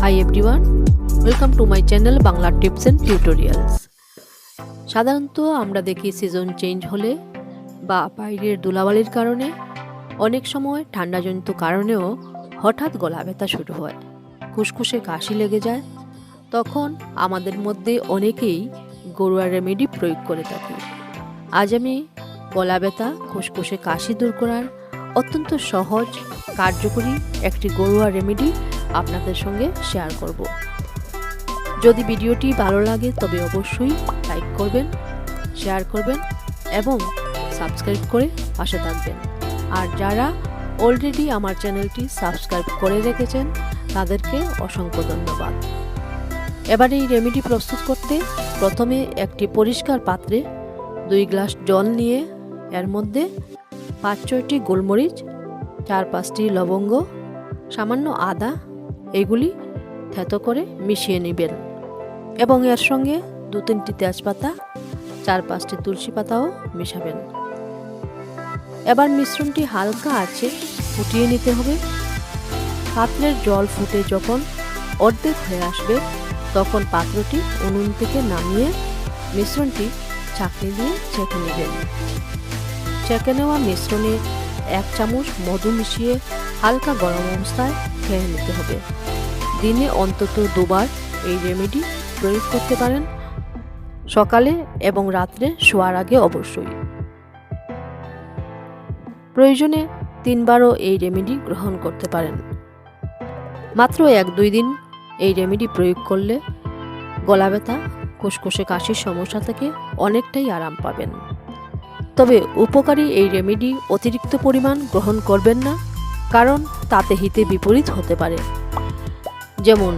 Hi everyone, welcome to my channel Bangla Tips and Tutorials. সাধারণত আমরা দেখি season change হলে বা বাইরের ধুলাবালির কারণে অনেক সময় ঠান্ডাজনিত কারণেও হঠাৎ গলা ব্যথা শুরু হয়, খুসখুসে কাশি লেগে যায়। তখন আমাদের মধ্যে অনেকেই ঘরোয়া রেমেডি প্রয়োগ করে থাকি। আজ আমি গলা ব্যথা খুসখুসে কাশি দূর করার অত্যন্ত সহজ কার্যকরী একটি ঘরোয়া রেমেডি আপনাদের সঙ্গে শেয়ার করব। যদি ভিডিওটি ভালো লাগে তবে অবশ্যই লাইক করবেন, শেয়ার করবেন এবং সাবস্ক্রাইব করে পাশে থাকবেন। আর যারা অলরেডি আমার চ্যানেলটি সাবস্ক্রাইব করে রেখেছেন তাদেরকে অসংখ্য ধন্যবাদ। এবার এই রেমেডি প্রস্তুত করতে প্রথমে একটি পরিষ্কার পাত্রে 2 গ্লাস জল নিয়ে এর মধ্যে 5-6টি গোলমরিচ, 4-5টি লবঙ্গ, সামান্য আদা এগুলি থেতো করে মিশিয়ে নেবেন এবং এর সঙ্গে 2-3টি তেজপাতা, 4-5টি তুলসী পাতাও মেশাবেন। এবার মিশ্রণটি হালকা আঁচে ফুটিয়ে নিতে হবে। পাত্রের জল ফুটে যখন অর্ধেক হয়ে আসবে তখন পাত্রটি উনুন থেকে নামিয়ে মিশ্রণটি ছাঁকনি দিয়ে ছেঁকে নেবেন। ছেঁকে নেওয়া মিশ্রণে 1 চামচ মধু মিশিয়ে হালকা গরম অবস্থায় খেয়ে নিতে হবে। দিনে অন্তত 2 বার এই রেমেডি প্রয়োগ করতে পারেন, সকালে এবং রাত্রে শোয়ার আগে অবশ্যই। প্রয়োজনে 3 বারও এই রেমেডি গ্রহণ করতে পারেন। মাত্র 1-2 দিন এই রেমেডি প্রয়োগ করলে গলা ব্যথা খুসখুসে কাশির সমস্যা থেকে অনেকটাই আরাম পাবেন। তবে উপকারী এই রেমেডি অতিরিক্ত পরিমাণ গ্রহণ করবেন না, কারণ তাতে হিতে বিপরীত হতে পারে, যেমন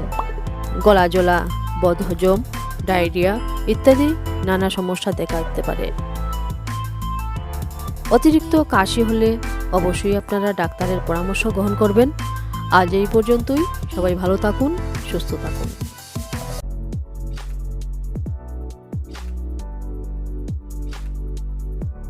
গলা জ্বলা, বদহজম, ডায়রিয়া ইত্যাদি নানা সমস্যা দেখা দিতে পারে। অতিরিক্ত কাশি হলে অবশ্যই আপনারা ডাক্তারের পরামর্শ গ্রহণ করবেন। আজ এই পর্যন্তই। সবাই ভালো থাকুন, সুস্থ থাকুন।